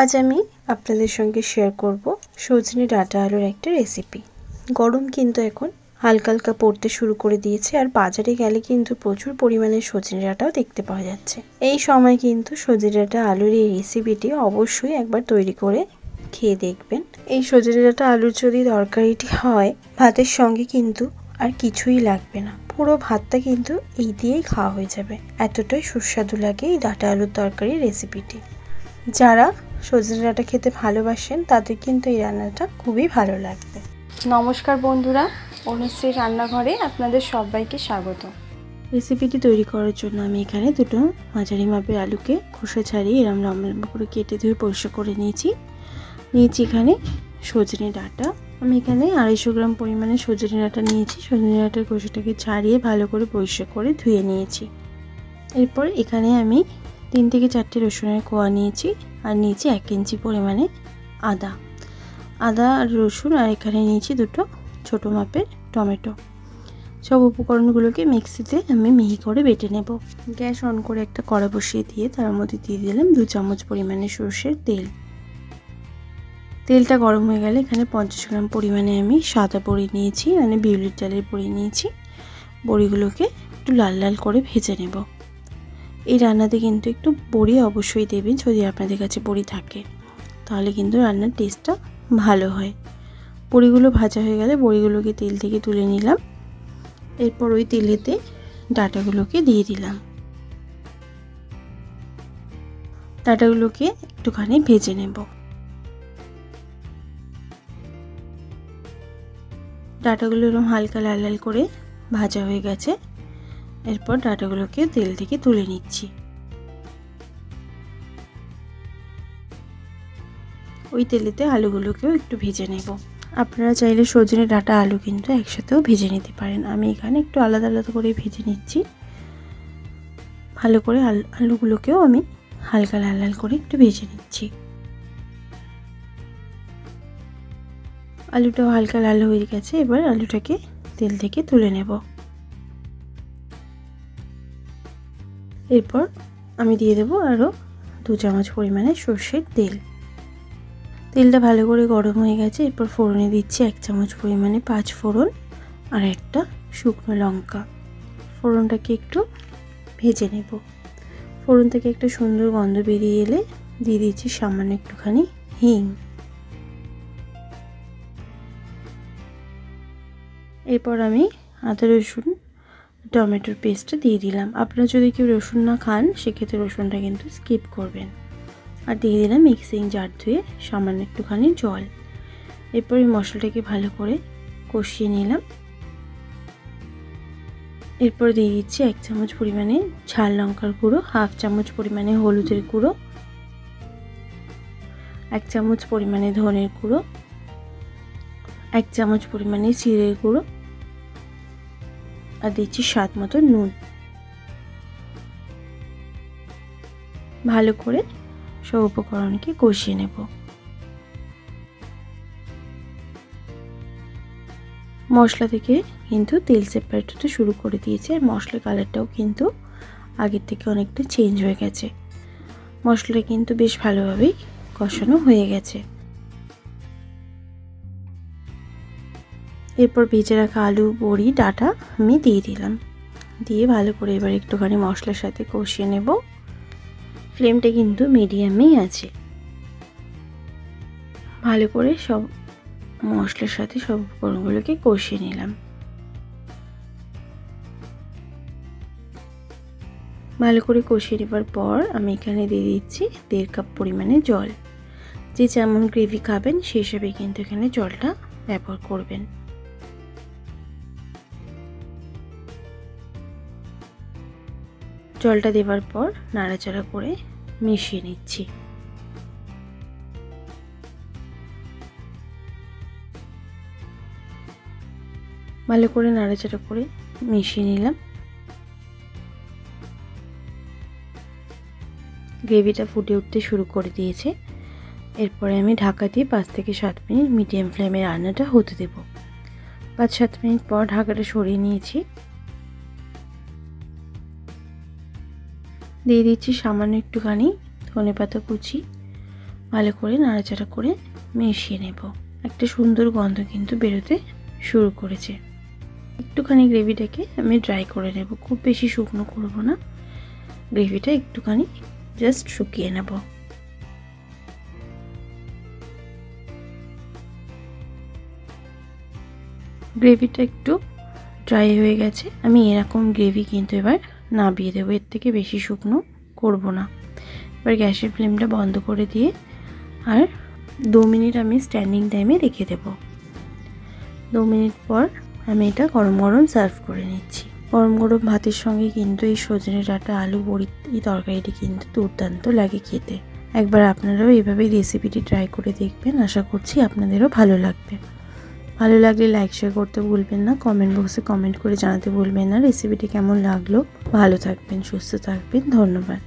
আজ আমি আপনাদের সঙ্গে শেয়ার করব সজনে ডাঁটা আলুর একটা রেসিপি। গরম কিন্তু এখন হালকা হালকা পড়তে শুরু করে দিয়েছে, আর বাজারে গেলে কিন্তু প্রচুর পরিমাণে সজনে ডাঁটাও দেখতে পাওয়া যাচ্ছে। এই সময় কিন্তু সজনে ডাঁটা আলুর এই রেসিপিটি অবশ্যই একবার তৈরি করে খেয়ে দেখবেন। এই সজনে ডাঁটা আলুর যদি তরকারিটি হয়, ভাতের সঙ্গে কিন্তু আর কিছুই লাগবে না, পুরো ভাতটা কিন্তু এই দিয়েই খাওয়া হয়ে যাবে। এতটাই সুস্বাদু লাগে এই ডাঁটা আলুর তরকারি রেসিপিটি। যারা সজনে ডাঁটা খেতে ভালোবাসেন তাদের কিন্তু এই রান্নাটা খুবই ভালো লাগবে। নমস্কার বন্ধুরা, অনুশ্রী রান্নাঘরে আপনাদের সবাইকে স্বাগত। রেসিপিটি তৈরি করার জন্য আমি এখানে দুটো মাঝারি মাপের আলুকে খোসা ছাড়িয়ে এরম লম্বা লম্বা করে কেটে ধুয়ে পরিষ্কার করে নিয়েছি এখানে সজনে ডাঁটা। আমি এখানে 250 গ্রাম পরিমাণে সজনে ডাঁটা নিয়েছি। সজনে ডাঁটার খোসাটাকে ছাড়িয়ে ভালো করে পরিষ্কার করে ধুয়ে নিয়েছি। এরপর এখানে আমি 3 থেকে 4টে রসুনের কোয়া নিয়েছি, আর নিয়েছি 1 ইঞ্চি পরিমাণে আদা আর রসুন, আর এখানে নিয়েছি দুটো ছোট মাপের টমেটো। সব উপকরণগুলোকে মিক্সিতে আমি মিহি করে বেটে নেব। গ্যাস অন করে একটা কড়া বসিয়ে দিয়ে তার মধ্যে দিয়ে দিলাম 2 চামচ পরিমাণে সরষের তেল। তেলটা গরম হয়ে গেলে এখানে 50 গ্রাম পরিমাণে আমি সাদা বড়ি নিয়েছি, মানে বিউলির ডালের বড়ি নিয়েছি। বড়িগুলোকে একটু লাল লাল করে ভেজে নেব। এই রান্নাতে কিন্তু একটু বড়ি অবশ্যই দেবেন, যদি আপনাদের কাছে বড়ি থাকে, তাহলে কিন্তু রান্নার টেস্টটা ভালো হয়। বড়িগুলো ভাজা হয়ে গেলে বড়িগুলোকে তেল থেকে তুলে নিলাম। এরপর ওই তেলেতে ডাঁটাগুলোকে দিয়ে দিলাম। ডাঁটাগুলোকে একটুখানি ভেজে নেব। ডাঁটাগুলো এরকম হালকা লাল লাল করে ভাজা হয়ে গেছে। এরপর ডাঁটাগুলোকে তেল থেকে তুলে নিচ্ছি। ওই তেলেতে আলুগুলোকেও একটু ভেজে নেব। আপনারা চাইলে সজনে ডাঁটা আলু কিন্তু একসাথেও ভেজে নিতে পারেন। আমি এখানে একটু আলাদা আলাদা করে ভেজে নিচ্ছি। ভালো করে আলুগুলোকেও আমি হালকা লাল লাল করে একটু ভেজে নিচ্ছি। আলুটাও হালকা লাল হয়ে গেছে। এবার আলুটাকে তেল থেকে তুলে নেব। এরপর আমি দিয়ে দেবো আরও 2 চামচ পরিমাণে সর্ষের তেল। তেলটা ভালো করে গরম হয়ে গেছে। এরপর ফোড়নে দিচ্ছি 1 চামচ পরিমাণে 5 ফোড়ন আর একটা শুকনো লঙ্কা। ফোড়নটাকে একটু ভেজে নেব। ফোড়ন থেকে একটা সুন্দর গন্ধ বেরিয়ে এলে দিয়ে দিচ্ছি সামান্য একটুখানি হিং। এরপর আমি আদা রসুন টমেটোর পেস্টটা দিয়ে দিলাম। আপনারা যদি কেউ রসুন না খান, সেক্ষেত্রে রসুনটা কিন্তু স্কিপ করবেন। আর দিয়ে দিলাম মিক্সিং জার ধুয়ে সামান্য একটুখানি জল। এরপর এই মশলাটাকে ভালো করে কষিয়ে নিলাম। এরপর দিয়ে দিচ্ছি 1 চামচ পরিমাণে ঝাল লঙ্কার গুঁড়ো, 1/2 চামচ পরিমাণে হলুদের গুঁড়ো, 1 চামচ পরিমাণে ধনের গুঁড়ো, 1 চামচ পরিমাণে জিরের গুঁড়ো, আর দিচ্ছি স্বাদ মতো নুন। ভালো করে সব উপকরণকে কষিয়ে নেব। মশলা থেকে কিন্তু তেল সেপারেট হতে শুরু করে দিয়েছে, আর মশলার কালারটাও কিন্তু আগের থেকে অনেকটা চেঞ্জ হয়ে গেছে। মশলাটা কিন্তু বেশ ভালোভাবেই কষানো হয়ে গেছে। এরপর ভেজে রাখা আলু, বড়ি, ডাঁটা আমি দিয়ে দিলাম। দিয়ে ভালো করে এবার একটুখানি মশলার সাথে কষিয়ে নেব। ফ্লেমটা কিন্তু মিডিয়ামেই আছে। ভালো করে সব মশলার সাথে সব উপকরণগুলোকে কষিয়ে নিলাম। ভালো করে কষিয়ে নেবার পর আমি এখানে দিয়ে দিচ্ছি 1.5 কাপ পরিমাণে জল। যে যেমন গ্রেভি খাবেন সেই হিসেবে কিন্তু এখানে জলটা ব্যবহার করবেন। জলটা দেওয়ার পর নাড়াচাড়া করে মিশিয়ে নিচ্ছি। ভালো করে নাড়াচাড়া করে মিশিয়ে নিলাম। গ্রেভিটা ফুটে উঠতে শুরু করে দিয়েছে। এরপরে আমি ঢাকা দিয়ে 5 থেকে 7 মিনিট মিডিয়াম ফ্লেমে রান্নাটা হতে দেব। 5-7 মিনিট পর ঢাকাটা সরিয়ে নিয়েছি। দিয়ে দিচ্ছি সামান্য একটুখানি ধনেপাতা কুচি, ভালো করে নাড়াচাড়া করে মিশিয়ে নেব। একটা সুন্দর গন্ধ কিন্তু বেরোতে শুরু করেছে। একটুখানি গ্রেভিটাকে আমি ড্রাই করে নেব, খুব বেশি শুকনো করব না, গ্রেভিটা একটুখানি জাস্ট শুকিয়ে নেব। গ্রেভিটা একটু ড্রাই হয়ে গেছে, আমি এরকম গ্রেভি কিন্তু এবার নামিয়ে দেবো, এর থেকে বেশি শুকনো করব না। এবার গ্যাসের ফ্লেমটা বন্ধ করে দিয়ে আর 2 মিনিট আমি স্ট্যান্ডিং টাইমে রেখে দেব। 2 মিনিট পর আমি এটা গরম গরম সার্ভ করে নিচ্ছি। গরম গরম ভাতের সঙ্গে কিন্তু এই সজনে ডাঁটা আলু বড়ি এই তরকারিটি কিন্তু দুর্দান্ত লাগে খেতে। একবার আপনারাও এইভাবে রেসিপিটি ট্রাই করে দেখবেন, আশা করছি আপনাদেরও ভালো লাগবে। ভালো লাগলে লাইক শেয়ার করতে ভুলবেন না, কমেন্ট বক্সে কমেন্ট করে জানাতে ভুলবেন না রেসিপিটি কেমন লাগলো। ভালো থাকবেন, সুস্থ থাকবেন, ধন্যবাদ।